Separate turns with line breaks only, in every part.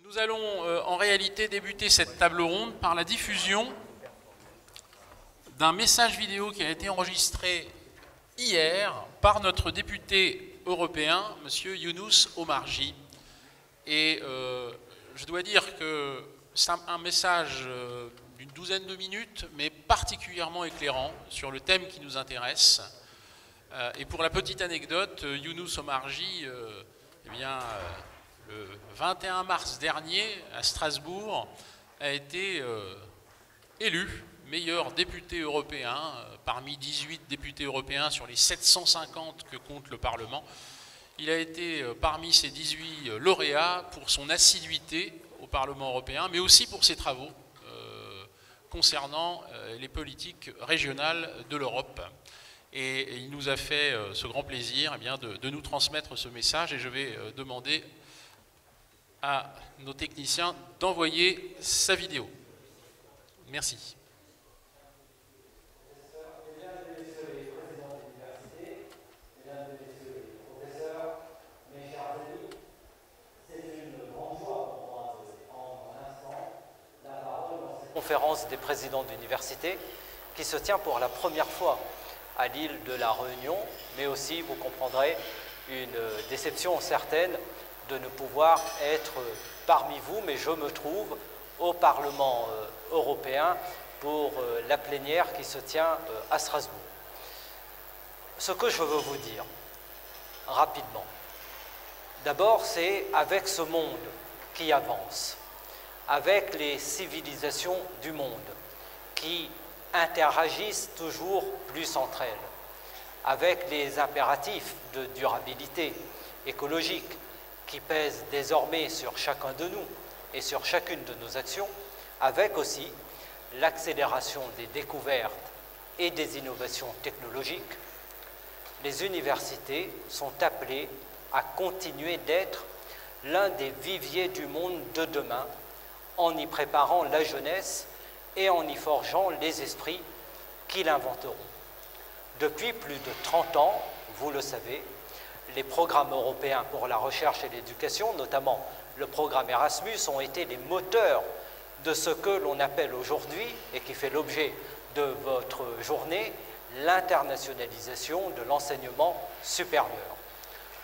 Nous allons en réalité débuter cette table ronde par la diffusion d'un message vidéo qui a été enregistré hier par notre député européen, M. Younous Omarjee. Et je dois dire que c'est un message d'une douzaine de minutes, mais particulièrement éclairant sur le thème qui nous intéresse. Et pour la petite anecdote, Younous Omarjee, le 21 mars dernier, à Strasbourg, a été élu meilleur député européen parmi 18 députés européens sur les 750 que compte le Parlement. Il a été parmi ces 18 lauréats pour son assiduité au Parlement européen, mais aussi pour ses travaux concernant les politiques régionales de l'Europe. Et il nous a fait ce grand plaisir de nous transmettre ce message, et je vais demander à nos techniciens d'envoyer sa vidéo. Merci.
Conférence des présidents d'université qui se tient pour la première fois à l'île de la Réunion, mais aussi, vous comprendrez, une déception certaine de ne pouvoir être parmi vous, mais je me trouve au Parlement européen pour la plénière qui se tient à Strasbourg. Ce que je veux vous dire rapidement, d'abord, c'est avec ce monde qui avance, avec les civilisations du monde qui interagissent toujours plus entre elles, avec les impératifs de durabilité écologique qui pèsent désormais sur chacun de nous et sur chacune de nos actions, avec aussi l'accélération des découvertes et des innovations technologiques, les universités sont appelées à continuer d'être l'un des viviers du monde de demain, en y préparant la jeunesse et en y forgeant les esprits qui l'inventeront. Depuis plus de 30 ans, vous le savez, les programmes européens pour la recherche et l'éducation, notamment le programme Erasmus, ont été les moteurs de ce que l'on appelle aujourd'hui, et qui fait l'objet de votre journée, l'internationalisation de l'enseignement supérieur.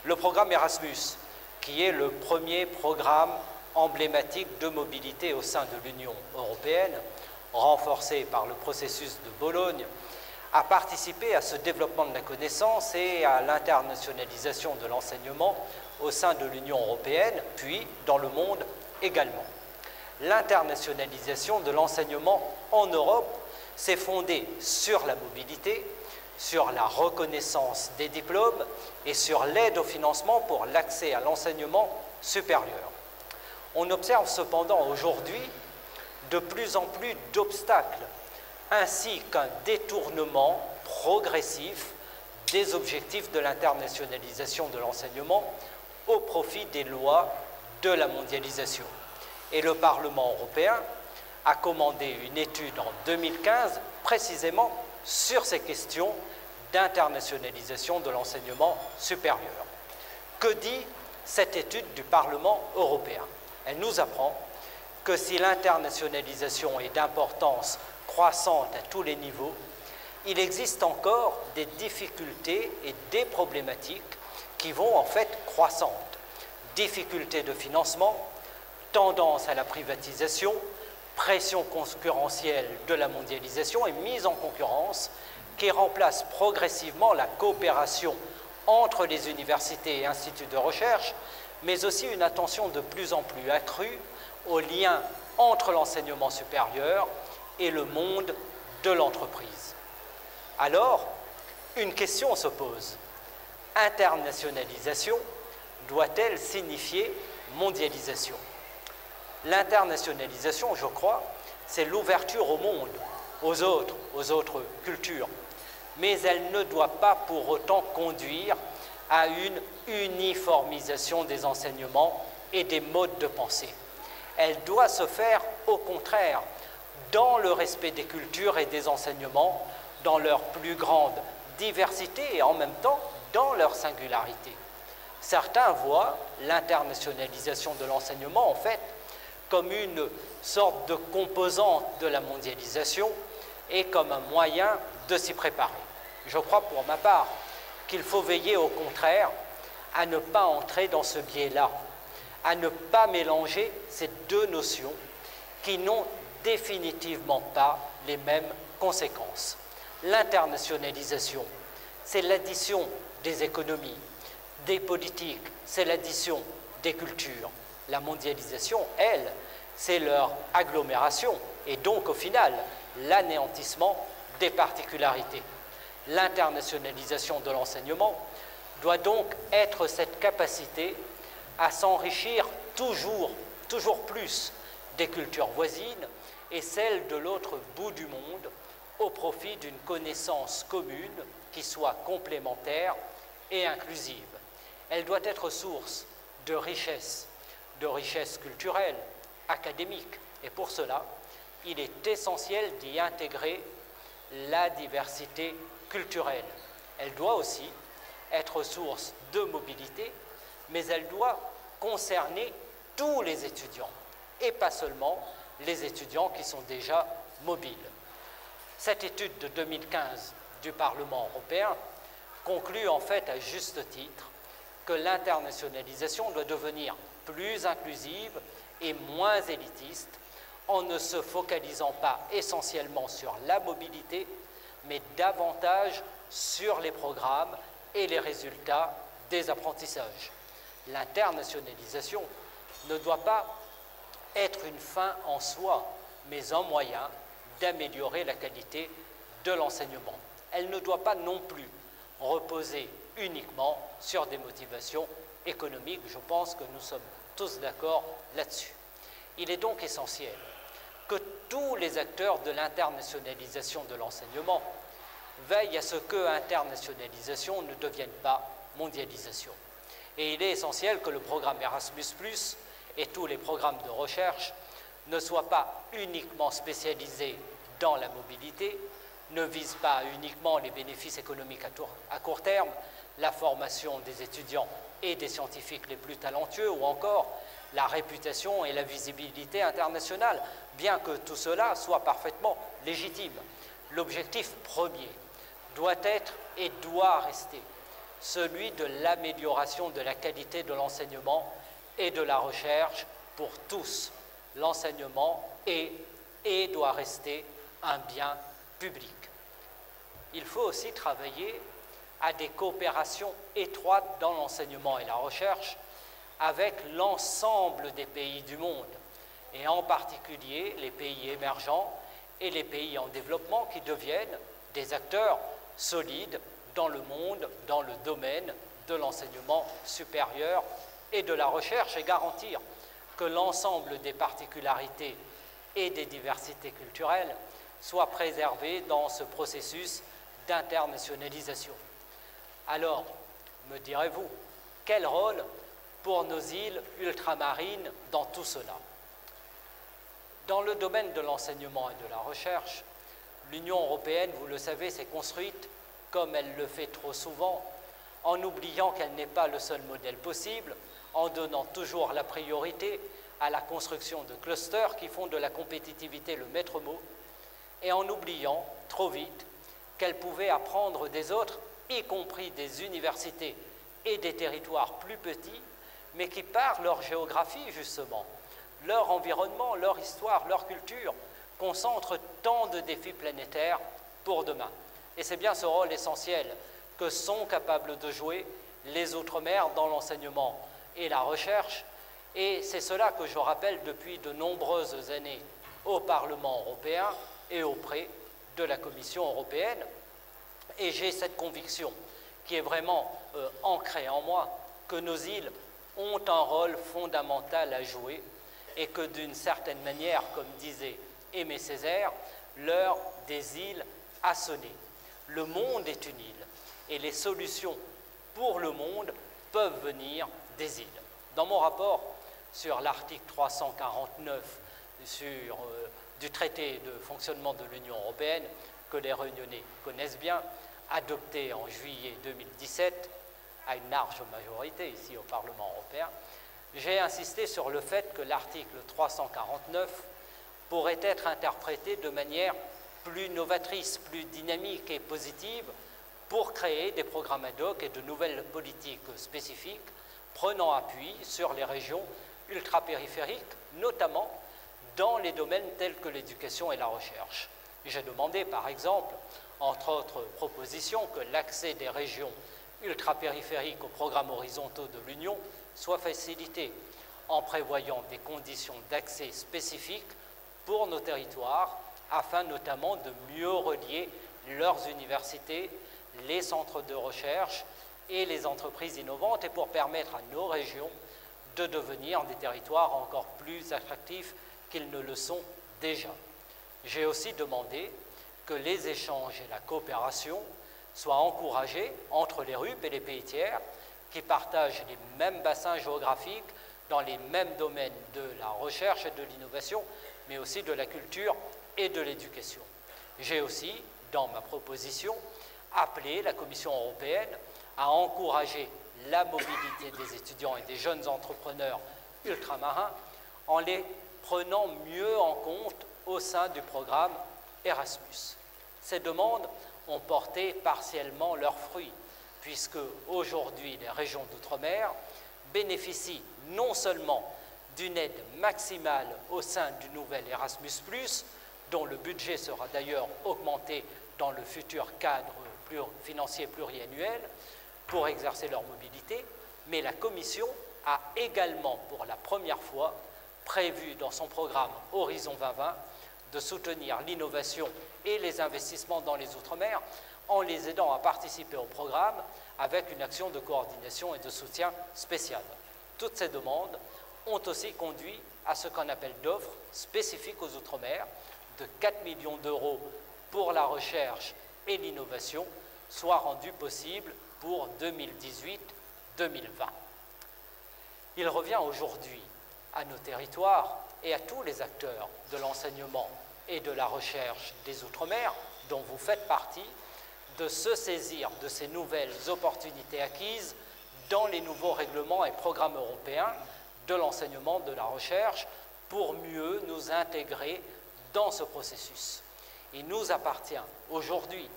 Le programme Erasmus, qui est le premier programme emblématique de mobilité au sein de l'Union européenne, renforcé par le processus de Bologne, a participé à ce développement de la connaissance et à l'internationalisation de l'enseignement au sein de l'Union européenne, puis dans le monde également. L'internationalisation de l'enseignement en Europe s'est fondée sur la mobilité, sur la reconnaissance des diplômes et sur l'aide au financement pour l'accès à l'enseignement supérieur. On observe cependant aujourd'hui de plus en plus d'obstacles, ainsi qu'un détournement progressif des objectifs de l'internationalisation de l'enseignement au profit des lois de la mondialisation. Et le Parlement européen a commandé une étude en 2015 précisément sur ces questions d'internationalisation de l'enseignement supérieur. Que dit cette étude du Parlement européen? Elle nous apprend que si l'internationalisation est d'importance croissante à tous les niveaux, il existe encore des difficultés et des problématiques qui vont en fait croissantes. Difficultés de financement, tendance à la privatisation, pression concurrentielle de la mondialisation et mise en concurrence qui remplace progressivement la coopération entre les universités et instituts de recherche, mais aussi une attention de plus en plus accrue aux liens entre l'enseignement supérieur et le monde de l'entreprise. Alors, une question se pose. Internationalisation doit-elle signifier mondialisation? L'internationalisation, je crois, c'est l'ouverture au monde, aux autres cultures, mais elle ne doit pas pour autant conduire à une uniformisation des enseignements et des modes de pensée. Elle doit se faire, au contraire, dans le respect des cultures et des enseignements, dans leur plus grande diversité et en même temps dans leur singularité. Certains voient l'internationalisation de l'enseignement, en fait, comme une sorte de composante de la mondialisation et comme un moyen de s'y préparer. Je crois pour ma part qu'il faut veiller au contraire à ne pas entrer dans ce biais-là, à ne pas mélanger ces deux notions qui n'ont définitivement pas les mêmes conséquences. L'internationalisation, c'est l'addition des économies, des politiques, c'est l'addition des cultures. La mondialisation, elle, c'est leur agglomération et donc au final l'anéantissement des particularités. L'internationalisation de l'enseignement doit donc être cette capacité à s'enrichir toujours plus des cultures voisines et celles de l'autre bout du monde au profit d'une connaissance commune qui soit complémentaire et inclusive. Elle doit être source de richesse culturelle, académique, et pour cela, il est essentiel d'y intégrer la diversité culturelle. Elle doit aussi être source de mobilité, mais elle doit concerner tous les étudiants, et pas seulement les étudiants qui sont déjà mobiles. Cette étude de 2015 du Parlement européen conclut en fait à juste titre que l'internationalisation doit devenir plus inclusive et moins élitiste en ne se focalisant pas essentiellement sur la mobilité, mais davantage sur les programmes et les résultats des apprentissages. L'internationalisation ne doit pas être une fin en soi, mais un moyen d'améliorer la qualité de l'enseignement. Elle ne doit pas non plus reposer uniquement sur des motivations économiques. Je pense que nous sommes tous d'accord là-dessus. Il est donc essentiel que tous les acteurs de l'internationalisation de l'enseignement veillent à ce que internationalisation ne devienne pas mondialisation. Et il est essentiel que le programme Erasmus+, et tous les programmes de recherche ne soient pas uniquement spécialisés dans la mobilité, ne visent pas uniquement les bénéfices économiques à court terme, la formation des étudiants et des scientifiques les plus talentueux, ou encore la réputation et la visibilité internationale, bien que tout cela soit parfaitement légitime. L'objectif premier doit être et doit rester celui de l'amélioration de la qualité de l'enseignement et de la recherche pour tous. L'enseignement est et doit rester un bien public. Il faut aussi travailler à des coopérations étroites dans l'enseignement et la recherche avec l'ensemble des pays du monde, et en particulier les pays émergents et les pays en développement qui deviennent des acteurs solides dans le monde, dans le domaine de l'enseignement supérieur et de la recherche, et garantir que l'ensemble des particularités et des diversités culturelles soient préservées dans ce processus d'internationalisation. Alors, me direz-vous, quel rôle pour nos îles ultramarines dans tout cela? Dans le domaine de l'enseignement et de la recherche, l'Union européenne, vous le savez, s'est construite, comme elle le fait trop souvent, en oubliant qu'elle n'est pas le seul modèle possible, en donnant toujours la priorité à la construction de clusters qui font de la compétitivité le maître mot, et en oubliant trop vite qu'elle pouvait apprendre des autres, y compris des universités et des territoires plus petits, mais qui, par leur géographie justement, leur environnement, leur histoire, leur culture, concentrent tant de défis planétaires pour demain. Et c'est bien ce rôle essentiel que sont capables de jouer les Outre-mer dans l'enseignement et la recherche, et c'est cela que je rappelle depuis de nombreuses années au Parlement européen et auprès de la Commission européenne. Et j'ai cette conviction qui est vraiment ancrée en moi, que nos îles ont un rôle fondamental à jouer et que d'une certaine manière, comme disait Aimé Césaire, l'heure des îles a sonné. Le monde est une île et les solutions pour le monde peuvent venir des îles. Dans mon rapport sur l'article 349 du traité de fonctionnement de l'Union européenne, que les Réunionnais connaissent bien, adopté en juillet 2017 à une large majorité ici au Parlement européen, j'ai insisté sur le fait que l'article 349 pourrait être interprété de manière plus novatrice, plus dynamique et positive pour créer des programmes ad hoc et de nouvelles politiques spécifiques prenant appui sur les régions ultrapériphériques, notamment dans les domaines tels que l'éducation et la recherche. J'ai demandé, par exemple, entre autres propositions, que l'accès des régions ultrapériphériques aux programmes horizontaux de l'Union soit facilité en prévoyant des conditions d'accès spécifiques pour nos territoires, afin notamment de mieux relier leurs universités, les centres de recherche et les entreprises innovantes, et pour permettre à nos régions de devenir des territoires encore plus attractifs qu'ils ne le sont déjà. J'ai aussi demandé que les échanges et la coopération soient encouragés entre les RUP et les pays tiers qui partagent les mêmes bassins géographiques dans les mêmes domaines de la recherche et de l'innovation, mais aussi de la culture et de l'éducation. J'ai aussi, dans ma proposition, appelé la Commission européenne à encourager la mobilité des étudiants et des jeunes entrepreneurs ultramarins en les prenant mieux en compte au sein du programme Erasmus. Ces demandes ont porté partiellement leurs fruits, puisque aujourd'hui les régions d'outre-mer bénéficient non seulement d'une aide maximale au sein du nouvel Erasmus+, dont le budget sera d'ailleurs augmenté dans le futur cadre financier pluriannuel pour exercer leur mobilité, mais la Commission a également pour la première fois prévu dans son programme Horizon 2020 de soutenir l'innovation et les investissements dans les Outre-mer en les aidant à participer au programme avec une action de coordination et de soutien spéciale. Toutes ces demandes ont aussi conduit à ce qu'on appelle d'offres spécifiques aux Outre-mer de 4 millions d'euros pour la recherche et l'innovation, soit rendues possibles pour 2018-2020. Il revient aujourd'hui à nos territoires et à tous les acteurs de l'enseignement et de la recherche des Outre-mer, dont vous faites partie, de se saisir de ces nouvelles opportunités acquises dans les nouveaux règlements et programmes européens de l'enseignement, de la recherche, pour mieux nous intégrer dans ce processus. Il nous appartient aujourd'hui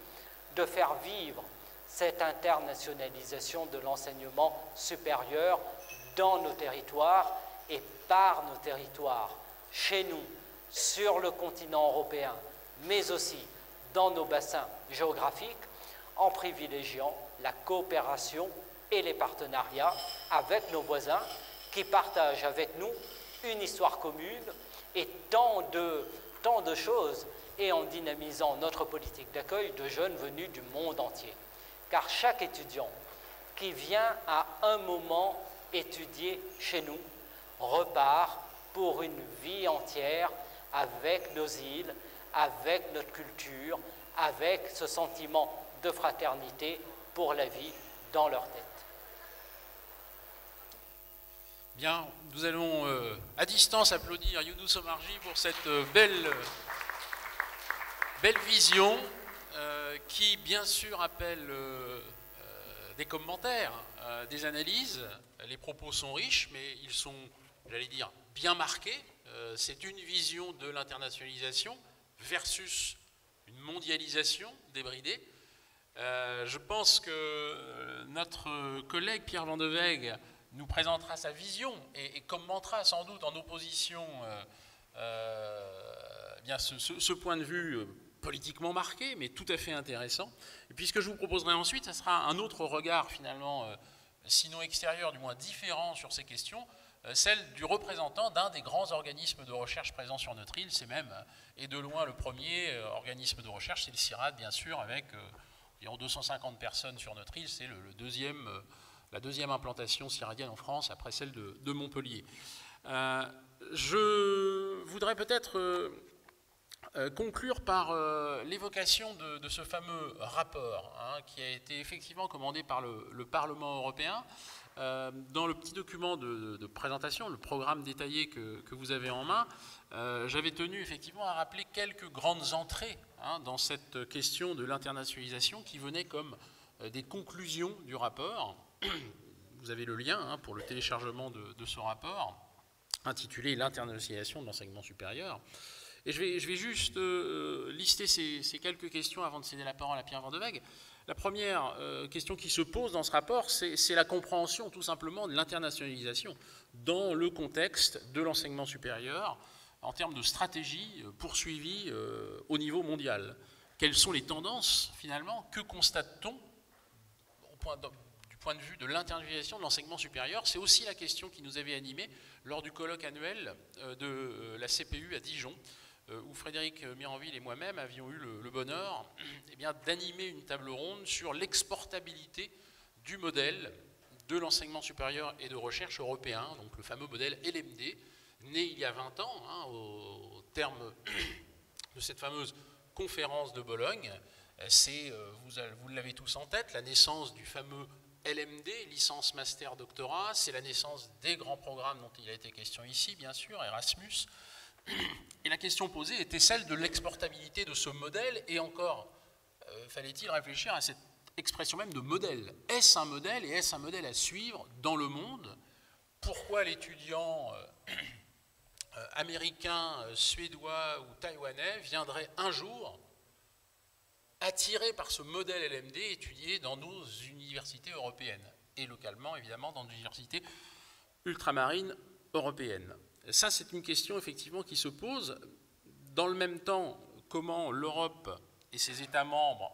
de faire vivre cette internationalisation de l'enseignement supérieur dans nos territoires et par nos territoires, chez nous, sur le continent européen, mais aussi dans nos bassins géographiques, en privilégiant la coopération et les partenariats avec nos voisins qui partagent avec nous une histoire commune et tant de choses, et en dynamisant notre politique d'accueil de jeunes venus du monde entier. Car chaque étudiant qui vient à un moment étudier chez nous repart pour une vie entière avec nos îles, avec notre culture, avec ce sentiment de fraternité pour la vie dans leur tête.
Bien, nous allons à distance applaudir Younous Omarjee pour cette belle vision qui bien sûr appelle des commentaires, des analyses. Les propos sont riches, mais ils sont, j'allais dire, bien marqués. C'est une vision de l'internationalisation versus une mondialisation débridée. Je pense que notre collègue Pierre Van de Weg nous présentera sa vision et commentera sans doute en opposition bien ce point de vue politiquement marqué, mais tout à fait intéressant. Et puis ce que je vous proposerai ensuite, ce sera un autre regard finalement, sinon extérieur, du moins différent sur ces questions, celle du représentant d'un des grands organismes de recherche présents sur notre île. C'est même, et de loin, le premier organisme de recherche, c'est le CIRAD, bien sûr, avec environ 250 personnes sur notre île. C'est la deuxième implantation ciradienne en France, après celle de Montpellier. Je voudrais peut-être conclure par l'évocation de ce fameux rapport qui a été effectivement commandé par le Parlement européen. Dans le petit document de présentation, le programme détaillé que vous avez en main, j'avais tenu effectivement à rappeler quelques grandes entrées dans cette question de l'internationalisation qui venaient comme des conclusions du rapport. vous avez le lien pour le téléchargement de ce rapport, intitulé « L'internationalisation de l'enseignement supérieur ». Et je vais juste lister ces quelques questions avant de céder la parole à Pierre Van de Weg. La première question qui se pose dans ce rapport, c'est la compréhension tout simplement de l'internationalisation dans le contexte de l'enseignement supérieur en termes de stratégie poursuivie au niveau mondial. Quelles sont les tendances finalement? Que constate-t-on du point de vue de l'internationalisation de l'enseignement supérieur? C'est aussi la question qui nous avait animés lors du colloque annuel de la CPU à Dijon, où Frédéric Miranville et moi-même avions eu le bonheur d'animer une table ronde sur l'exportabilité du modèle de l'enseignement supérieur et de recherche européen, donc le fameux modèle LMD, né il y a 20 ans, au terme de cette fameuse conférence de Bologne. C'est, vous l'avez tous en tête, la naissance du fameux LMD, licence, master, doctorat. C'est la naissance des grands programmes dont il a été question ici, bien sûr, Erasmus. Et la question posée était celle de l'exportabilité de ce modèle, et encore, fallait-il réfléchir à cette expression même de modèle. Est-ce un modèle, et est-ce un modèle à suivre dans le monde? Pourquoi l'étudiant américain, suédois ou taïwanais viendrait un jour, attiré par ce modèle LMD, étudié dans nos universités européennes, et localement, évidemment, dans nos universités ultramarines européennes? Ça, c'est une question, effectivement, qui se pose. Dans le même temps, comment l'Europe et ses États membres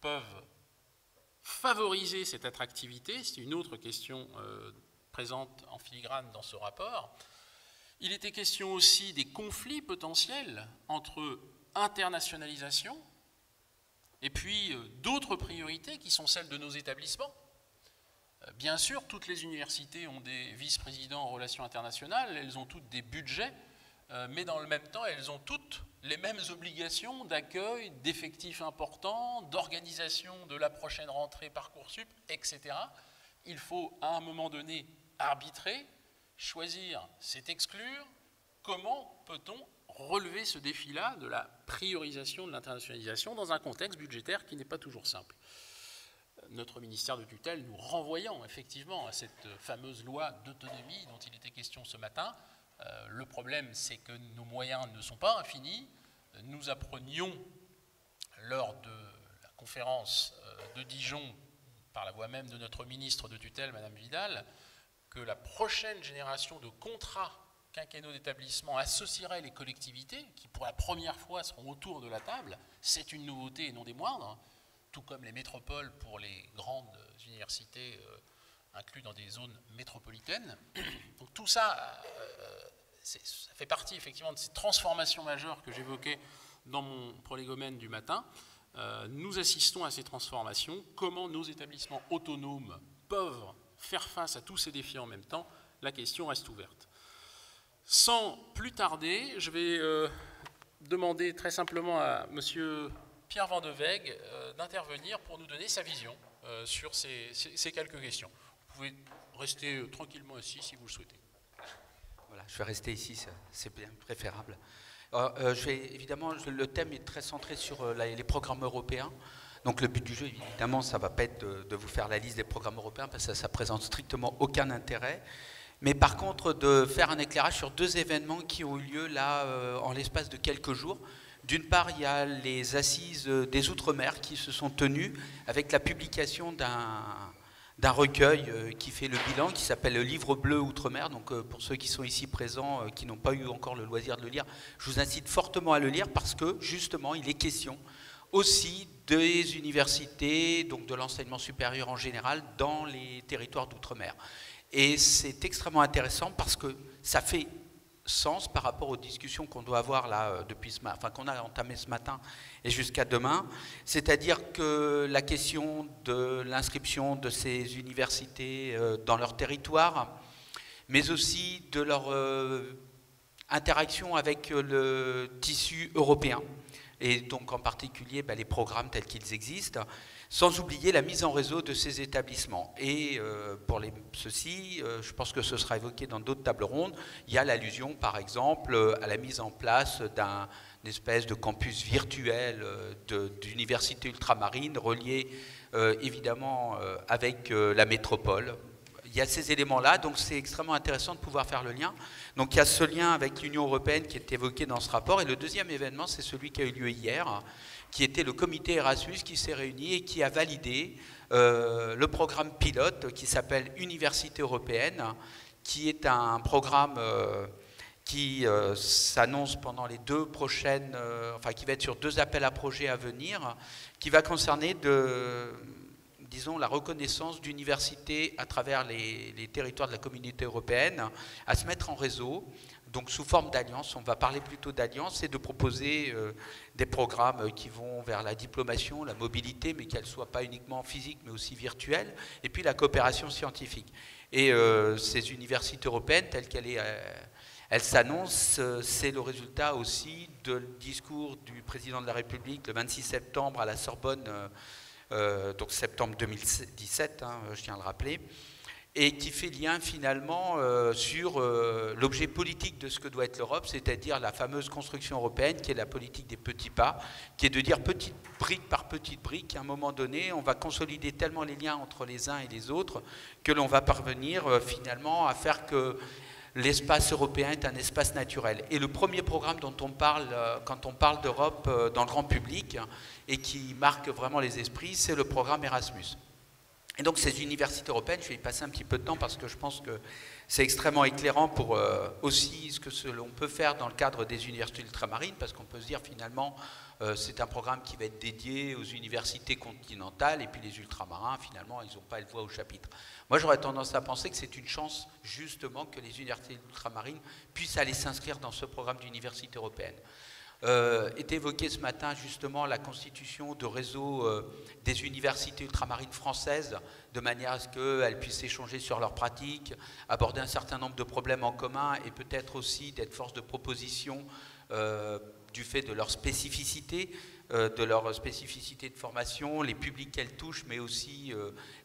peuvent favoriser cette attractivité? C'est une autre question présente en filigrane dans ce rapport. Il était question aussi des conflits potentiels entre internationalisation et puis d'autres priorités qui sont celles de nos établissements. Bien sûr, toutes les universités ont des vice-présidents en relations internationales, elles ont toutes des budgets, mais dans le même temps, elles ont toutes les mêmes obligations d'accueil, d'effectifs importants, d'organisation de la prochaine rentrée Parcoursup, etc. Il faut, à un moment donné, arbitrer, choisir, c'est exclure. Comment peut-on relever ce défi-là de la priorisation de l'internationalisation dans un contexte budgétaire qui n'est pas toujours simple? Notre ministère de tutelle nous renvoyant effectivement à cette fameuse loi d'autonomie dont il était question ce matin. Le problème, c'est que nos moyens ne sont pas infinis. Nous apprenions lors de la conférence de Dijon, par la voix même de notre ministre de tutelle, Madame Vidal, que la prochaine génération de contrats quinquennaux d'établissement associerait les collectivités, qui pour la première fois seront autour de la table. C'est une nouveauté et non des moindres, tout comme les métropoles pour les grandes universités incluses dans des zones métropolitaines. Donc tout ça, ça fait partie effectivement de ces transformations majeures que j'évoquais dans mon prolégomène du matin. Nous assistons à ces transformations. Comment nos établissements autonomes peuvent faire face à tous ces défis en même temps? La question reste ouverte. Sans plus tarder, je vais demander très simplement à Monsieur Pierre Van de Weg d'intervenir pour nous donner sa vision sur ces quelques questions. Vous pouvez rester tranquillement assis si vous le souhaitez.
Voilà, je vais rester ici, c'est bien préférable. Évidemment, le thème est très centré sur les programmes européens. Donc le but du jeu, évidemment, ça ne va pas être de vous faire la liste des programmes européens, parce que ça ne présente strictement aucun intérêt. Mais par contre, de faire un éclairage sur deux événements qui ont eu lieu là, en l'espace de quelques jours. D'une part, il y a les assises des Outre-mer qui se sont tenues avec la publication d'un recueil qui fait le bilan, qui s'appelle le Livre bleu Outre-mer. Donc pour ceux qui sont ici présents, qui n'ont pas eu encore le loisir de le lire, je vous incite fortement à le lire parce que justement, il est question aussi des universités, donc de l'enseignement supérieur en général, dans les territoires d'outre-mer. Et c'est extrêmement intéressant parce que ça fait sens par rapport aux discussions qu'on doit avoir là depuis qu'on a entamé ce matin et jusqu'à demain. C'est-à-dire que la question de l'inscription de ces universités dans leur territoire, mais aussi de leur interaction avec le tissu européen, et donc en particulier les programmes tels qu'ils existent, sans oublier la mise en réseau de ces établissements. Et pour ceux-ci, je pense que ce sera évoqué dans d'autres tables rondes, il y a l'allusion par exemple à la mise en place d'une espèce de campus virtuel d'université ultramarine relié évidemment avec la métropole. Il y a ces éléments-là, donc c'est extrêmement intéressant de pouvoir faire le lien. Donc il y a ce lien avec l'Union européenne qui est évoqué dans ce rapport, et le deuxième événement, c'est celui qui a eu lieu hier, qui était le comité Erasmus qui s'est réuni et qui a validé le programme pilote qui s'appelle Université européenne, qui est un programme qui s'annonce pendant les 2 prochaines, enfin qui va être sur 2 appels à projets à venir, qui va concerner disons, la reconnaissance d'universités à travers les territoires de la communauté européenne, à se mettre en réseau, donc sous forme d'alliance. On va parler plutôt d'alliance et de proposer des programmes qui vont vers la diplomation, la mobilité, mais qu'elle ne soit pas uniquement physique, mais aussi virtuelle, et puis la coopération scientifique. Et ces universités européennes, telles qu'elles s'annoncent, c'est le résultat aussi du discours du président de la République le 26 septembre à la Sorbonne, donc septembre 2017, je tiens à le rappeler, et qui fait lien finalement sur l'objet politique de ce que doit être l'Europe, c'est-à-dire la fameuse construction européenne qui est la politique des petits pas, qui est de dire petite brique par petite brique, à un moment donné, on va consolider tellement les liens entre les uns et les autres que l'on va parvenir finalement à faire que l'espace européen est un espace naturel. Et le premier programme dont on parle quand on parle d'Europe dans le grand public et qui marque vraiment les esprits, c'est le programme Erasmus. Et donc ces universités européennes, je vais y passer un petit peu de temps parce que je pense que c'est extrêmement éclairant pour aussi ce que l'on peut faire dans le cadre des universités ultramarines, parce qu'on peut se dire finalement c'est un programme qui va être dédié aux universités continentales et puis les ultramarins finalement ils n'ont pas le voix au chapitre. Moi j'aurais tendance à penser que c'est une chance justement que les universités ultramarines puissent aller s'inscrire dans ce programme d'université européenne. Est évoqué ce matin justement la constitution de réseaux des universités ultramarines françaises de manière à ce qu'elles puissent échanger sur leurs pratiques, aborder un certain nombre de problèmes en commun et peut-être aussi d'être force de proposition du fait de leur spécificité de formation, les publics qu'elles touchent, mais aussi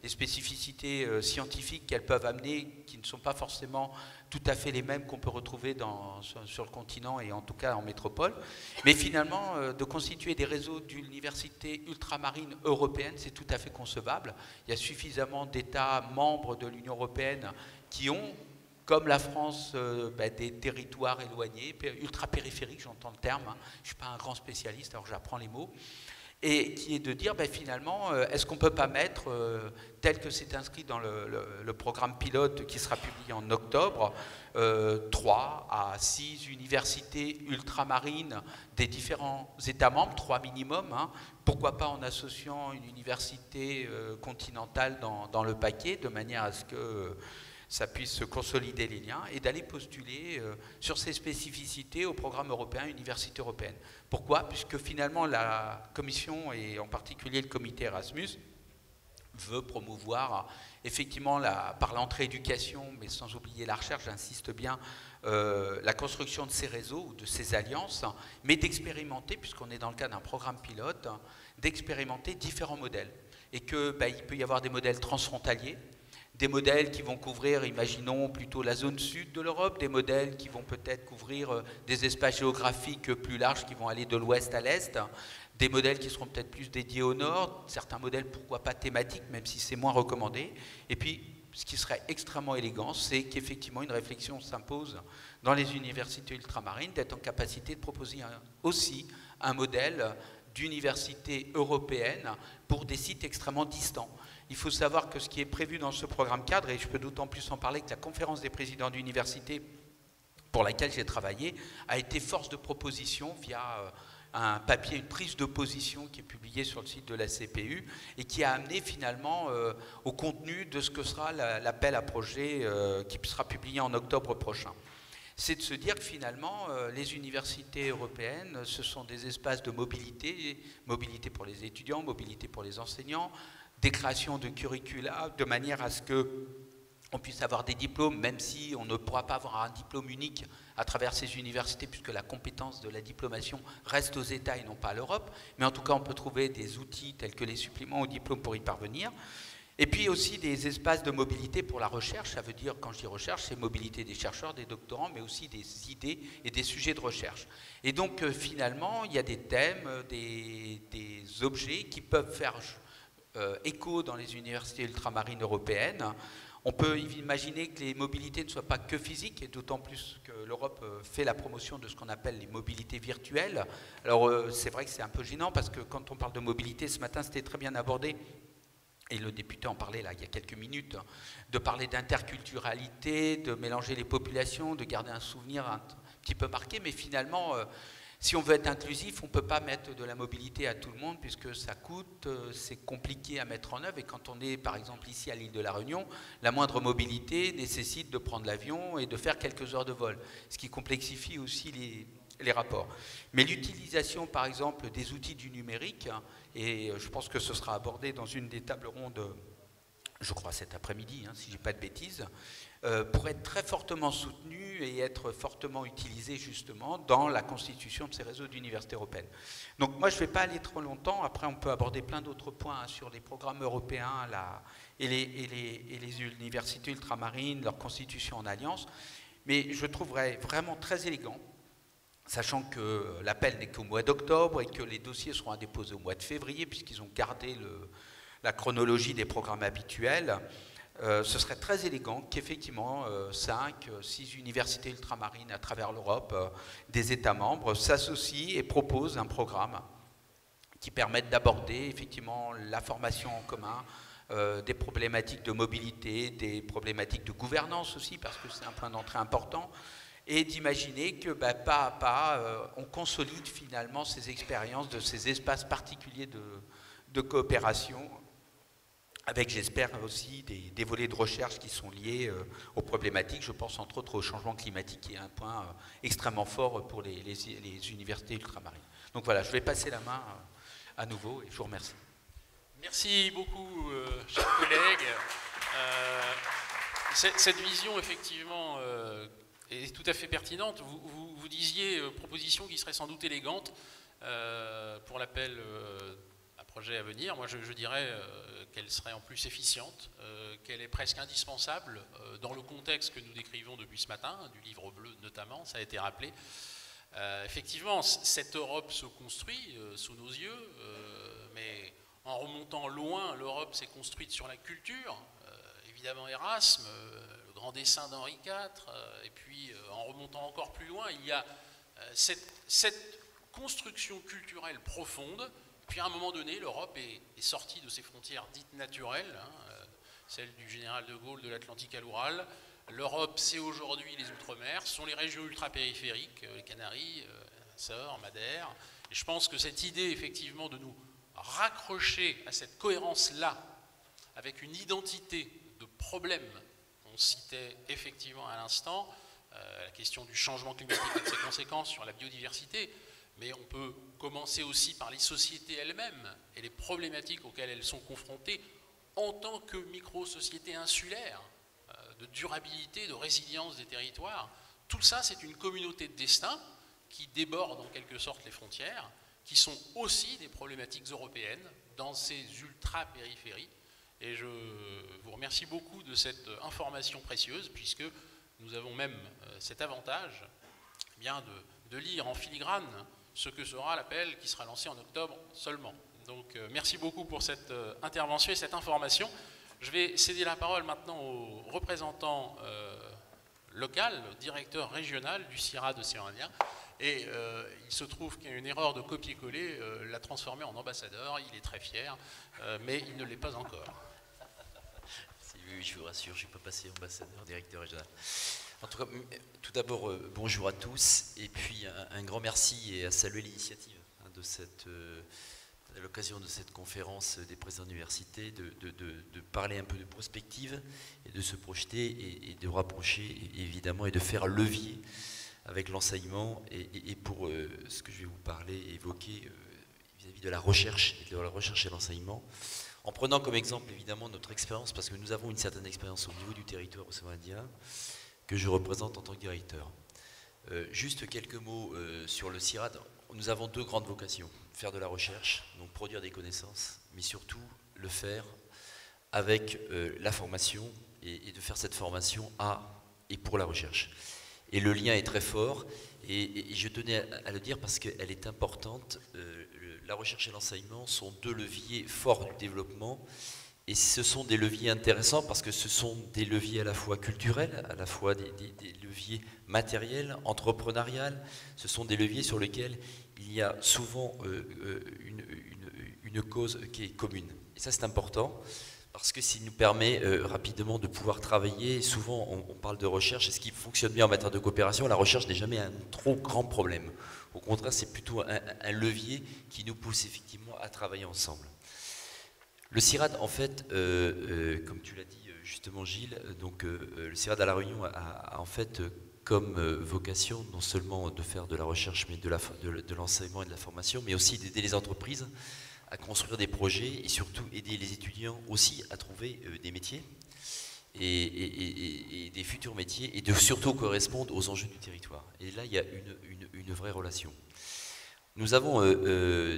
les spécificités scientifiques qu'elles peuvent amener, qui ne sont pas forcément tout à fait les mêmes qu'on peut retrouver sur le continent et en tout cas en métropole. Mais finalement, de constituer des réseaux d'universités ultramarines européennes, c'est tout à fait concevable. Il y a suffisamment d'États membres de l'Union européenne qui ont, comme la France, des territoires éloignés, ultra-périphériques, j'entends le terme, hein. Je ne suis pas un grand spécialiste, alors j'apprends les mots, et qui est de dire, finalement, est-ce qu'on ne peut pas mettre, tel que c'est inscrit dans le programme pilote qui sera publié en octobre, 3 à 6 universités ultramarines des différents États membres, 3 minimum, hein, pourquoi pas en associant une université continentale dans le paquet, de manière à ce que ça puisse se consolider les liens et d'aller postuler sur ces spécificités au programme européen, Université européenne. Pourquoi? Puisque finalement la Commission et en particulier le comité Erasmus veut promouvoir effectivement par l'entrée éducation, mais sans oublier la recherche, j'insiste bien, la construction de ces réseaux ou de ces alliances, mais d'expérimenter, puisqu'on est dans le cas d'un programme pilote, d'expérimenter différents modèles. Et qu'il peut y avoir des modèles transfrontaliers, des modèles qui vont couvrir, imaginons, plutôt la zone sud de l'Europe, des modèles qui vont peut-être couvrir des espaces géographiques plus larges qui vont aller de l'ouest à l'est, des modèles qui seront peut-être plus dédiés au nord, certains modèles, pourquoi pas thématiques, même si c'est moins recommandé. Et puis, ce qui serait extrêmement élégant, c'est qu'effectivement une réflexion s'impose dans les universités ultramarines, d'être en capacité de proposer aussi un modèle d'université européenne pour des sites extrêmement distants. Il faut savoir que ce qui est prévu dans ce programme cadre, et je peux d'autant plus en parler que la conférence des présidents d'université pour laquelle j'ai travaillé, a été force de proposition via un papier, une prise de position qui est publiée sur le site de la CPU et qui a amené finalement au contenu de ce que sera l'appel à projet qui sera publié en octobre prochain. C'est de se dire que finalement, les universités européennes, ce sont des espaces de mobilité, mobilité pour les étudiants, mobilité pour les enseignants, des créations de curricula, de manière à ce qu'on puisse avoir des diplômes, même si on ne pourra pas avoir un diplôme unique à travers ces universités, puisque la compétence de la diplomation reste aux États et non pas à l'Europe. Mais en tout cas, on peut trouver des outils tels que les suppléments au diplôme pour y parvenir. Et puis aussi des espaces de mobilité pour la recherche. Ça veut dire, quand je dis recherche, c'est mobilité des chercheurs, des doctorants, mais aussi des idées et des sujets de recherche. Et donc, finalement, il y a des thèmes, des objets qui peuvent faire écho dans les universités ultramarines européennes. On peut imaginer que les mobilités ne soient pas que physiques, et d'autant plus que l'Europe fait la promotion de ce qu'on appelle les mobilités virtuelles. Alors c'est vrai que c'est un peu gênant, parce que quand on parle de mobilité, ce matin c'était très bien abordé, et le député en parlait là il y a quelques minutes, de parler d'interculturalité, de mélanger les populations, de garder un souvenir un petit peu marqué, mais finalement, si on veut être inclusif, on ne peut pas mettre de la mobilité à tout le monde, puisque ça coûte, c'est compliqué à mettre en œuvre, et quand on est par exemple ici à l'île de la Réunion, la moindre mobilité nécessite de prendre l'avion et de faire quelques heures de vol, ce qui complexifie aussi les rapports. Mais l'utilisation par exemple des outils du numérique, et je pense que ce sera abordé dans une des tables rondes, je crois cet après-midi, si je ne dis pas de bêtises, pourrait être très fortement soutenu et être fortement utilisé justement dans la constitution de ces réseaux d'universités européennes. Donc moi je ne vais pas aller trop longtemps, après on peut aborder plein d'autres points sur les programmes européens et les universités ultramarines, leur constitution en alliance, mais je trouverais vraiment très élégant, sachant que l'appel n'est qu'au mois d'octobre et que les dossiers seront à déposer au mois de février, puisqu'ils ont gardé la chronologie des programmes habituels. Ce serait très élégant qu'effectivement 5, 6 universités ultramarines à travers l'Europe, des États membres, s'associent et proposent un programme qui permette d'aborder effectivement la formation en commun, des problématiques de mobilité, des problématiques de gouvernance aussi, parce que c'est un point d'entrée important, et d'imaginer que pas à pas, on consolide finalement ces expériences de ces espaces particuliers de coopération, avec, j'espère, aussi des volets de recherche qui sont liés aux problématiques. Je pense entre autres au changement climatique, qui est un point extrêmement fort pour les universités ultramarines. Donc voilà, je vais passer la main à nouveau et je vous remercie.
Merci beaucoup, chers collègues. Cette vision, effectivement, est tout à fait pertinente. Vous disiez proposition qui serait sans doute élégante pour l'appel projet à venir. Moi, je dirais qu'elle serait en plus efficiente, qu'elle est presque indispensable dans le contexte que nous décrivons depuis ce matin, du livre bleu notamment, ça a été rappelé. Effectivement, cette Europe se construit sous nos yeux, mais en remontant loin, l'Europe s'est construite sur la culture, évidemment Erasme, le grand dessein d'Henri IV, et puis en remontant encore plus loin, il y a cette construction culturelle profonde. Puis à un moment donné, l'Europe est sortie de ses frontières dites naturelles, celles du général de Gaulle de l'Atlantique à l'Oural. L'Europe, c'est aujourd'hui les Outre-mer, ce sont les régions ultra-périphériques, les Canaries, Açores, Madère. Et je pense que cette idée, effectivement, de nous raccrocher à cette cohérence-là, avec une identité de problème, on citait effectivement à l'instant, la question du changement climatique et de ses conséquences sur la biodiversité, mais on peut commencer aussi par les sociétés elles-mêmes et les problématiques auxquelles elles sont confrontées en tant que micro-sociétés insulaires, de durabilité, de résilience des territoires. Tout ça, c'est une communauté de destin qui déborde en quelque sorte les frontières, qui sont aussi des problématiques européennes dans ces ultra-périphéries. Et je vous remercie beaucoup de cette information précieuse, puisque nous avons même cet avantage bien de lire en filigrane ce que sera l'appel qui sera lancé en octobre seulement. Donc merci beaucoup pour cette intervention et cette information. Je vais céder la parole maintenant au représentant local, au directeur régional du CIRA d'Océan Indien. Et il se trouve qu'il y a une erreur de copier-coller, l'a transformé en ambassadeur. Il est très fier, mais il ne l'est pas encore.
Oui, je vous rassure, je ne suis pas passé ambassadeur, directeur régional. En tout cas, tout d'abord, bonjour à tous, et puis un grand merci et à saluer l'initiative à l'occasion de cette conférence des présidents d'université, de parler un peu de prospective et de se projeter et de rapprocher évidemment et de faire levier avec l'enseignement et pour ce que je vais vous parler, évoquer vis-à-vis de la recherche et de la recherche et l'enseignement, en prenant comme exemple évidemment notre expérience, parce que nous avons une certaine expérience au niveau du territoire océan Indien, que je représente en tant que directeur. Juste quelques mots sur le CIRAD. Nous avons deux grandes vocations. Faire de la recherche, donc produire des connaissances, mais surtout le faire avec la formation et de faire cette formation à et pour la recherche. Et le lien est très fort et je tenais à le dire parce qu'elle est importante. La recherche et l'enseignement sont deux leviers forts du développement Et ce sont des leviers intéressants parce que ce sont des leviers à la fois culturels, à la fois des leviers matériels, entrepreneuriales. Ce sont des leviers sur lesquels il y a souvent une cause qui est commune. Et ça, c'est important parce que ça nous permet rapidement de pouvoir travailler. Souvent, on parle de recherche et ce qui fonctionne bien en matière de coopération, la recherche n'est jamais un trop grand problème. Au contraire, c'est plutôt un levier qui nous pousse effectivement à travailler ensemble. Le CIRAD, en fait, comme tu l'as dit justement Gilles, donc, le CIRAD à La Réunion a en fait comme vocation non seulement de faire de la recherche, mais de l'enseignement et de la formation, mais aussi d'aider les entreprises à construire des projets et surtout aider les étudiants aussi à trouver des métiers et des futurs métiers et de surtout correspondre aux enjeux du territoire. Et là, il y a une vraie relation. Nous avons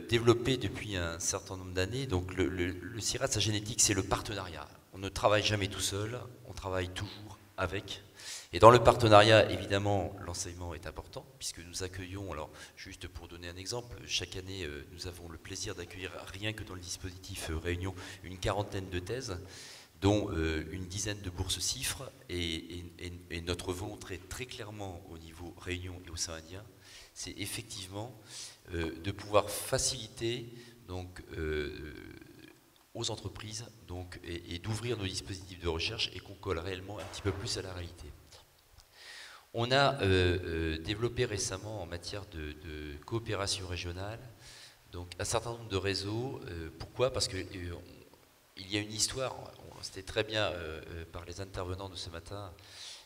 développé depuis un certain nombre d'années, donc le CIRAD, sa génétique, c'est le partenariat. On ne travaille jamais tout seul, on travaille toujours avec. Et dans le partenariat, évidemment, l'enseignement est important, puisque nous accueillons, alors juste pour donner un exemple, chaque année, nous avons le plaisir d'accueillir, rien que dans le dispositif Réunion, une quarantaine de thèses, dont une dizaine de bourses CIFRE, et notre volonté très clairement au niveau Réunion et Océan Indien, c'est effectivement de pouvoir faciliter donc, aux entreprises donc, et d'ouvrir nos dispositifs de recherche et qu'on colle réellement un petit peu plus à la réalité. On a développé récemment en matière de coopération régionale donc, un certain nombre de réseaux. Pourquoi? Parce qu'il y a une histoire, c'était très bien par les intervenants de ce matin,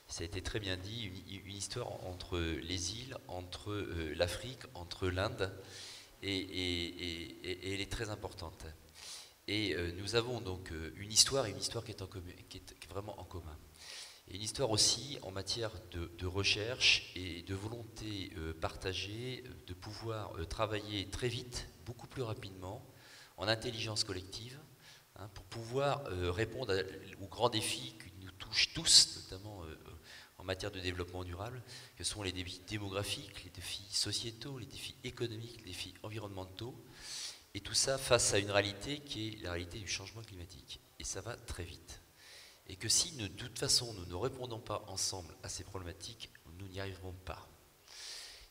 ça a été très bien dit, une histoire entre les îles, entre l'Afrique, entre l'Inde, et elle est très importante. Et nous avons donc une histoire qui est vraiment en commun. Et une histoire aussi en matière de recherche et de volonté partagée, de pouvoir travailler très vite, beaucoup plus rapidement, en intelligence collective, hein, pour pouvoir répondre aux grands défis qui nous touchent tous, notamment en matière de développement durable, que sont les défis démographiques, les défis sociétaux, les défis économiques, les défis environnementaux, et tout ça face à une réalité qui est la réalité du changement climatique. Et ça va très vite. Et que si de toute façon nous ne répondons pas ensemble à ces problématiques, nous n'y arriverons pas.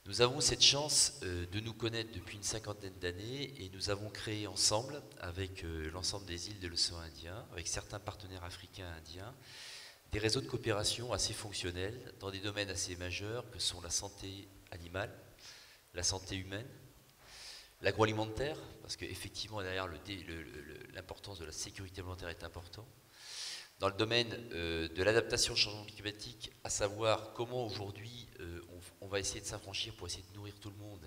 Nous avons cette chance de nous connaître depuis une cinquantaine d'années et nous avons créé ensemble, avec l'ensemble des îles de l'océan Indien, avec certains partenaires africains et indiens, des réseaux de coopération assez fonctionnels dans des domaines assez majeurs que sont la santé animale, la santé humaine, l'agroalimentaire, parce qu'effectivement derrière l'importance de la sécurité alimentaire est important, dans le domaine de l'adaptation au changement climatique, à savoir comment aujourd'hui on va essayer de s'affranchir pour essayer de nourrir tout le monde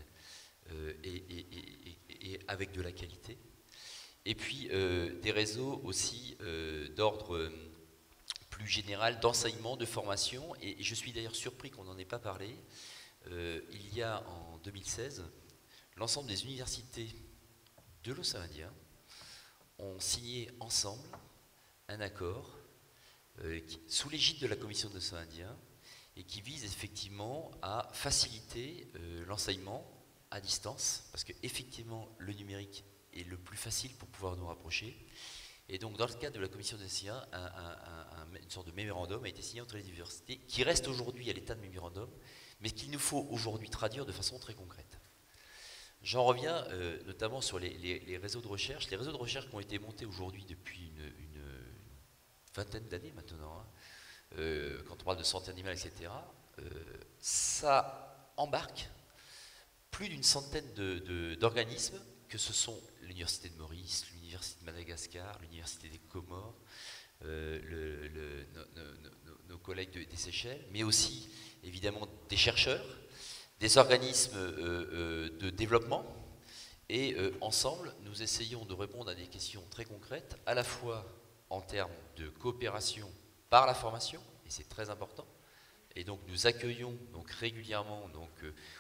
et avec de la qualité. Et puis des réseaux aussi d'ordre plus général d'enseignement, de formation. Et je suis d'ailleurs surpris qu'on n'en ait pas parlé. Il y a en 2016, l'ensemble des universités de l'océan Indien ont signé ensemble un accord sous l'égide de la Commission de l'océan Indien et qui vise effectivement à faciliter l'enseignement à distance, parce qu'effectivement le numérique est le plus facile pour pouvoir nous rapprocher. Et donc dans le cadre de la Commission de l'océan, une sorte de mémorandum a été signé entre les universités, qui reste aujourd'hui à l'état de mémorandum, mais qu'il nous faut aujourd'hui traduire de façon très concrète. J'en reviens notamment sur les réseaux de recherche. Les réseaux de recherche qui ont été montés aujourd'hui depuis une vingtaine d'années maintenant, hein, quand on parle de santé animale, etc., ça embarque plus d'une centaine d'organismes, que ce sont l'Université de Maurice, l'Université de Madagascar, l'Université des Comores, nos collègues des Seychelles, mais aussi évidemment des chercheurs, des organismes de développement, et ensemble, nous essayons de répondre à des questions très concrètes, à la fois en termes de coopération par la formation, et c'est très important, et donc nous accueillons donc, régulièrement donc,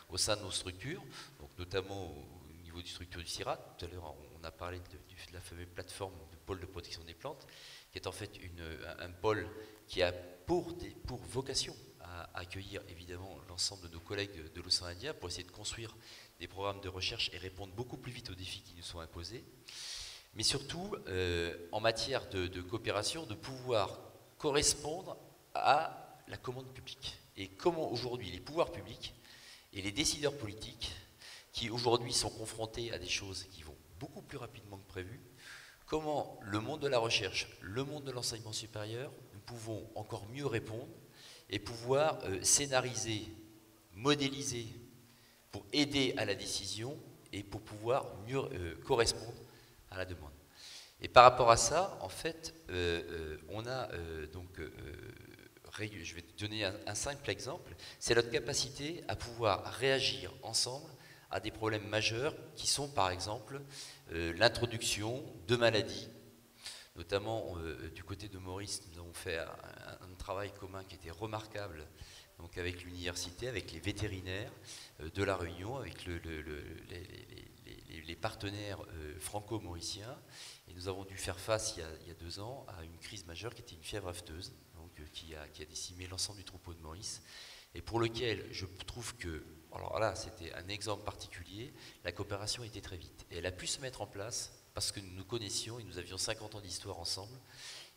au sein de nos structures, donc, notamment au niveau du structure du CIRAD. Tout à l'heure, on a parlé de la fameuse plateforme de pôle de protection des plantes, qui est en fait un pôle qui a pour vocation à accueillir évidemment l'ensemble de nos collègues de l'océan Indien pour essayer de construire des programmes de recherche et répondre beaucoup plus vite aux défis qui nous sont imposés. mais surtout en matière de coopération, de pouvoir correspondre à la commande publique. Et comment aujourd'hui les pouvoirs publics et les décideurs politiques, qui aujourd'hui sont confrontés à des choses qui vont beaucoup plus rapidement que prévu, comment le monde de la recherche, le monde de l'enseignement supérieur, nous pouvons encore mieux répondre et pouvoir scénariser, modéliser pour aider à la décision et pour pouvoir mieux correspondre à la demande. Et par rapport à ça, en fait, on a je vais te donner un simple exemple, c'est notre capacité à pouvoir réagir ensemble à des problèmes majeurs qui sont par exemple l'introduction de maladies, notamment du côté de Maurice, nous avons fait un travail commun qui était remarquable, donc avec l'université, avec les vétérinaires de La Réunion, avec les partenaires franco-mauriciens, et nous avons dû faire face il y a 2 ans à une crise majeure qui était une fièvre afteuse, donc, qui a décimé l'ensemble du troupeau de Maurice, et pour lequel je trouve que, alors là c'était un exemple particulier, la coopération était très vite, et elle a pu se mettre en place parce que nous nous connaissions et nous avions 50 ans d'histoire ensemble,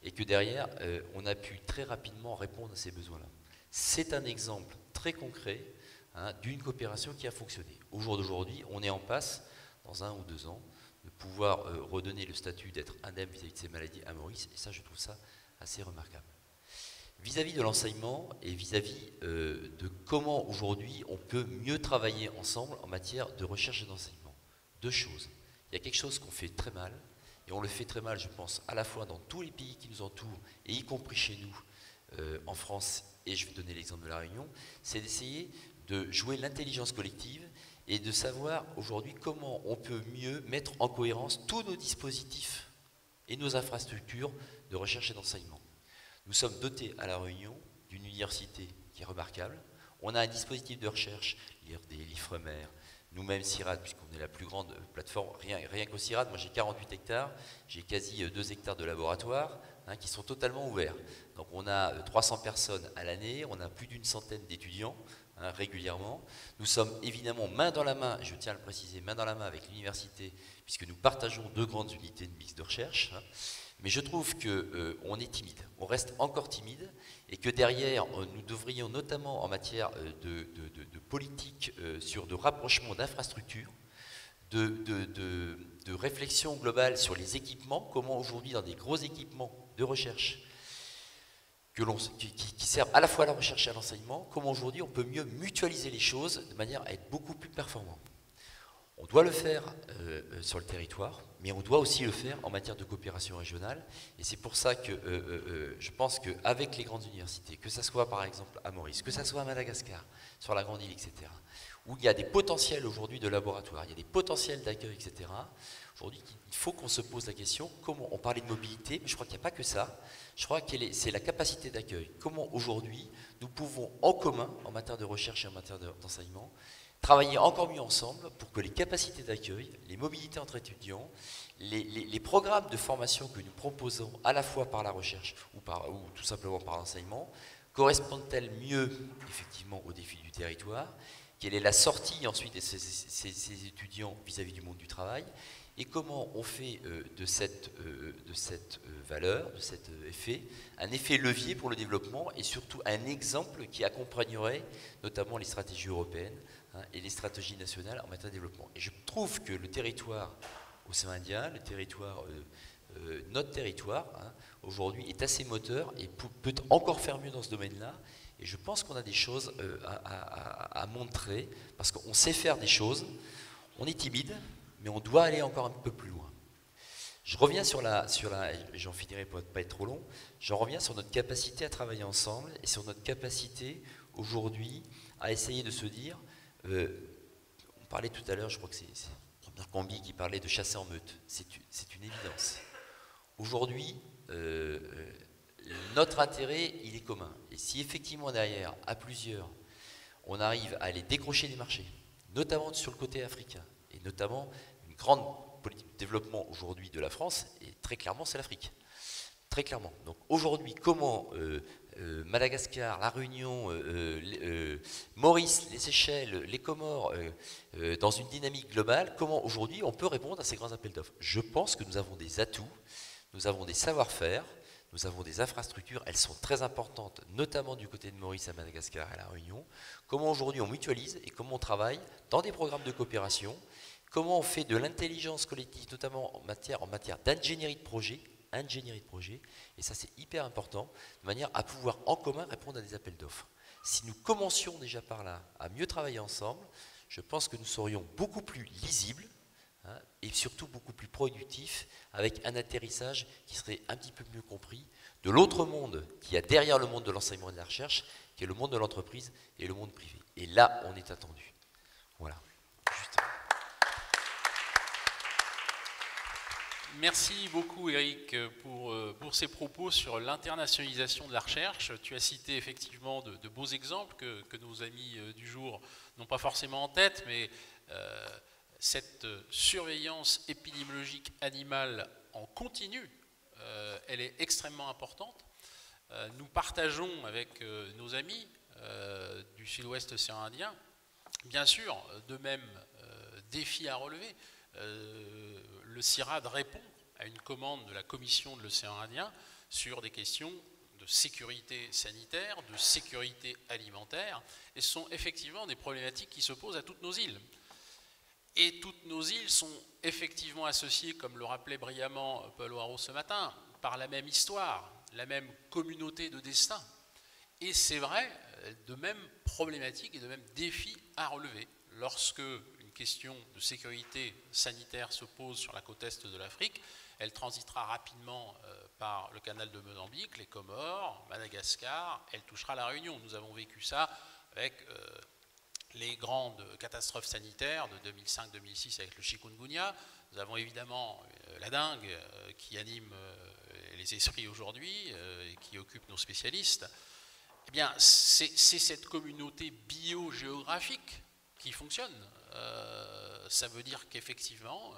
et que derrière on a pu très rapidement répondre à ces besoins-là. C'est un exemple très concret d'une coopération qui a fonctionné. Au jour d'aujourd'hui, on est en passe, dans 1 ou 2 ans, de pouvoir redonner le statut d'être indemne vis-à-vis de ces maladies à Maurice, et ça je trouve ça assez remarquable. Vis-à-vis de l'enseignement et vis-à-vis de comment aujourd'hui on peut mieux travailler ensemble en matière de recherche et d'enseignement. 2 choses. Il y a quelque chose qu'on fait très mal, et on le fait très mal, je pense, à la fois dans tous les pays qui nous entourent, et y compris chez nous, en France, et je vais donner l'exemple de La Réunion, c'est d'essayer de jouer l'intelligence collective et de savoir aujourd'hui comment on peut mieux mettre en cohérence tous nos dispositifs et nos infrastructures de recherche et d'enseignement. Nous sommes dotés à La Réunion d'une université qui est remarquable. On a un dispositif de recherche, l'IRD, l'IFREMER, nous-mêmes CIRAD, puisqu'on est la plus grande plateforme, rien qu'au CIRAD, moi j'ai 48 hectares, j'ai quasi 2 hectares de laboratoire qui sont totalement ouverts. Donc on a 300 personnes à l'année, on a plus d'une centaine d'étudiants régulièrement. Nous sommes évidemment main dans la main, je tiens à le préciser, main dans la main avec l'université, puisque nous partageons 2 grandes unités de mix de recherche. Mais je trouve qu'on est timide, on reste encore timide, et que derrière, nous devrions notamment en matière de politique sur de rapprochement d'infrastructures, de réflexion globale sur les équipements, comment aujourd'hui dans des gros équipements de recherche qui servent à la fois à la recherche et à l'enseignement, comment aujourd'hui on peut mieux mutualiser les choses de manière à être beaucoup plus performant. On doit le faire sur le territoire, mais on doit aussi le faire en matière de coopération régionale. Et c'est pour ça que je pense qu'avec les grandes universités, que ce soit par exemple à Maurice, que ce soit à Madagascar, sur la Grande Île, etc., où il y a des potentiels aujourd'hui de laboratoire, il y a des potentiels d'accueil, etc., aujourd'hui, il faut qu'on se pose la question, comment, on parlait de mobilité, mais je crois qu'il n'y a pas que ça, je crois que c'est la capacité d'accueil. Comment aujourd'hui, nous pouvons en commun, en matière de recherche et en matière d'enseignement, travailler encore mieux ensemble pour que les capacités d'accueil, les mobilités entre étudiants, les programmes de formation que nous proposons à la fois par la recherche ou tout simplement par l'enseignement, correspondent-elles mieux effectivement aux défis du territoire? Quelle est la sortie ensuite de ces étudiants vis-à-vis du monde du travail? Et comment on fait de cette valeur, de cet effet, un effet levier pour le développement et surtout un exemple qui accompagnerait notamment les stratégies européennes et les stratégies nationales en matière de développement. Et je trouve que le territoire océan Indien, le territoire, notre territoire, aujourd'hui est assez moteur et peut encore faire mieux dans ce domaine-là. Et je pense qu'on a des choses à montrer parce qu'on sait faire des choses, on est timide, mais on doit aller encore un peu plus loin. Je reviens j'en finirai pour ne pas être trop long, j'en reviens sur notre capacité à travailler ensemble et sur notre capacité aujourd'hui à essayer de se dire, on parlait tout à l'heure, je crois que c'est Robert Combi qui parlait de chasser en meute, c'est une évidence. Aujourd'hui, notre intérêt, il est commun. Et si effectivement derrière, à plusieurs, on arrive à aller décrocher des marchés, notamment sur le côté africain, et notamment une grande politique de développement aujourd'hui de la France, et très clairement c'est l'Afrique. Très clairement. Donc aujourd'hui, comment Madagascar, la Réunion, Maurice, les Seychelles, les Comores, dans une dynamique globale, comment aujourd'hui on peut répondre à ces grands appels d'offres? Je pense que nous avons des atouts, nous avons des savoir-faire, nous avons des infrastructures, elles sont très importantes, notamment du côté de Maurice à Madagascar et à la Réunion. Comment aujourd'hui on mutualise et comment on travaille dans des programmes de coopération, comment on fait de l'intelligence collective, notamment en matière d'ingénierie de projet, et ça c'est hyper important, de manière à pouvoir en commun répondre à des appels d'offres. Si nous commencions déjà par là à mieux travailler ensemble, je pense que nous serions beaucoup plus lisibles, hein, et surtout beaucoup plus productifs, avec un atterrissage qui serait un petit peu mieux compris de l'autre monde qui y a derrière le monde de l'enseignement et de la recherche, qui est le monde de l'entreprise et le monde privé. Et là, on est attendu. Voilà. Juste.
Merci beaucoup Eric pour ces propos sur l'internationalisation de la recherche. Tu as cité effectivement de beaux exemples que nos amis du jour n'ont pas forcément en tête, mais cette surveillance épidémiologique animale en continu, elle est extrêmement importante. Nous partageons avec nos amis du sud-ouest océan Indien, bien sûr, de mêmes défis à relever. Le CIRAD répond à une commande de la Commission de l'océan Indien sur des questions de sécurité sanitaire, de sécurité alimentaire, et ce sont effectivement des problématiques qui se posent à toutes nos îles. Et toutes nos îles sont effectivement associées, comme le rappelait brillamment Paul Hoarau ce matin, par la même histoire, la même communauté de destin. Et c'est vrai, de mêmes problématiques et de mêmes défis à relever. Lorsque une question de sécurité sanitaire se pose sur la côte est de l'Afrique, elle transitera rapidement par le canal de Mozambique, les Comores, Madagascar, elle touchera la Réunion. Nous avons vécu ça avec les grandes catastrophes sanitaires de 2005-2006 avec le chikungunya. Nous avons évidemment la dengue qui anime les esprits aujourd'hui et qui occupe nos spécialistes. Eh bien, c'est cette communauté biogéographique qui fonctionne. Ça veut dire qu'effectivement,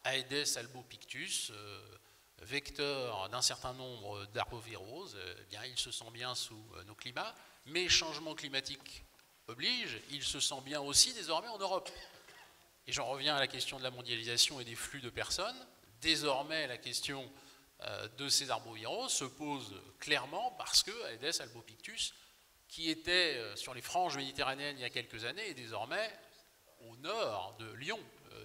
Aedes albopictus, vecteur d'un certain nombre d'arbovíroses, eh bien, il se sent bien sous nos climats, mais changement climatique oblige, il se sent bien aussi désormais en Europe. Et j'en reviens à la question de la mondialisation et des flux de personnes. Désormais, la question de ces arboviroses se pose clairement parce que Aedes albopictus, qui était sur les franges méditerranéennes il y a quelques années, est désormais au nord de Lyon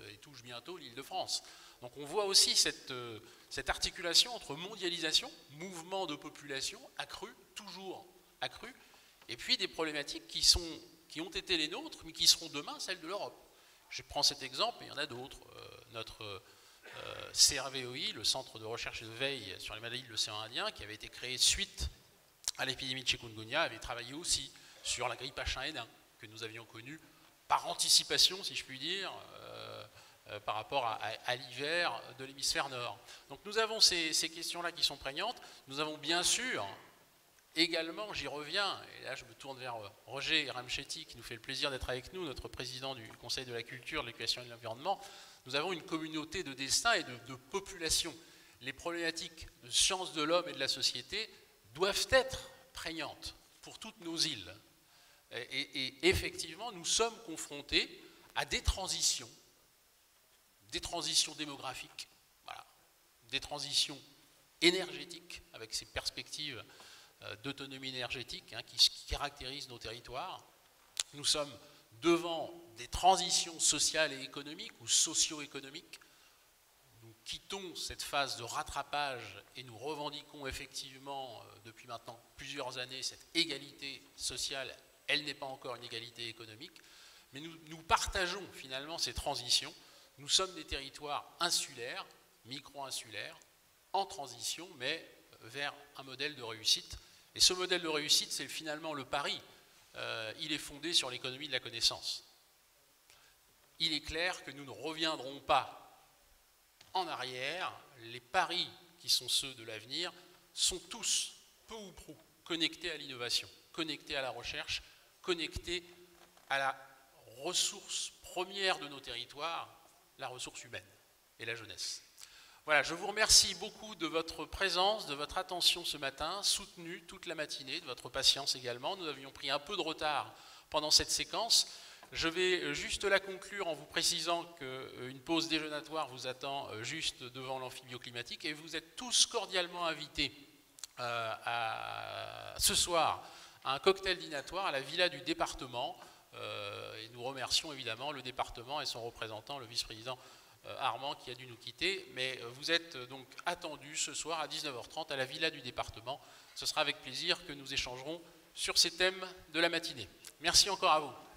et touche bientôt l'Île-de-France. Donc on voit aussi cette articulation entre mondialisation, mouvement de population accru, toujours accru, et puis des problématiques qui ont été les nôtres, mais qui seront demain celles de l'Europe. Je prends cet exemple, mais il y en a d'autres. Notre CRVOI, le Centre de recherche et de veille sur les maladies de l'océan Indien, qui avait été créé suite à l'épidémie de chikungunya, avait travaillé aussi sur la grippe H1N1, que nous avions connue par anticipation, si je puis dire, par rapport à l'hiver de l'hémisphère nord. Donc nous avons ces questions-là qui sont prégnantes. Nous avons bien sûr également, j'y reviens, et là je me tourne vers Roger Ramchetti, qui nous fait le plaisir d'être avec nous, notre président du Conseil de la culture, de l'éducation et de l'environnement. Nous avons une communauté de destin et de population. Les problématiques de sciences de l'homme et de la société doivent être prégnantes pour toutes nos îles. Et effectivement, nous sommes confrontés à des transitions démographiques, voilà, des transitions énergétiques, avec ces perspectives d'autonomie énergétique qui caractérisent nos territoires. Nous sommes devant des transitions sociales et économiques ou socio-économiques. Nous quittons cette phase de rattrapage et nous revendiquons effectivement depuis maintenant plusieurs années cette égalité sociale. Elle n'est pas encore une égalité économique, mais nous partageons finalement ces transitions. Nous sommes des territoires insulaires, micro-insulaires, en transition, mais vers un modèle de réussite. Et ce modèle de réussite, c'est finalement le pari. Il est fondé sur l'économie de la connaissance. Il est clair que nous ne reviendrons pas en arrière. Les paris qui sont ceux de l'avenir sont tous, peu ou prou, connectés à l'innovation, connectés à la recherche, connectés à la ressource première de nos territoires, la ressource humaine et la jeunesse. Voilà, je vous remercie beaucoup de votre présence, de votre attention ce matin, soutenue toute la matinée, de votre patience également. Nous avions pris un peu de retard pendant cette séquence. Je vais juste la conclure en vous précisant qu'une pause déjeunatoire vous attend juste devant l'amphibioclimatique et vous êtes tous cordialement invités ce soir à un cocktail dînatoire à la Villa du département. Et nous remercions évidemment le département et son représentant, le vice-président Armand, qui a dû nous quitter. Mais vous êtes donc attendus ce soir à 19h30 à la Villa du département. Ce sera avec plaisir que nous échangerons sur ces thèmes de la matinée. Merci encore à vous.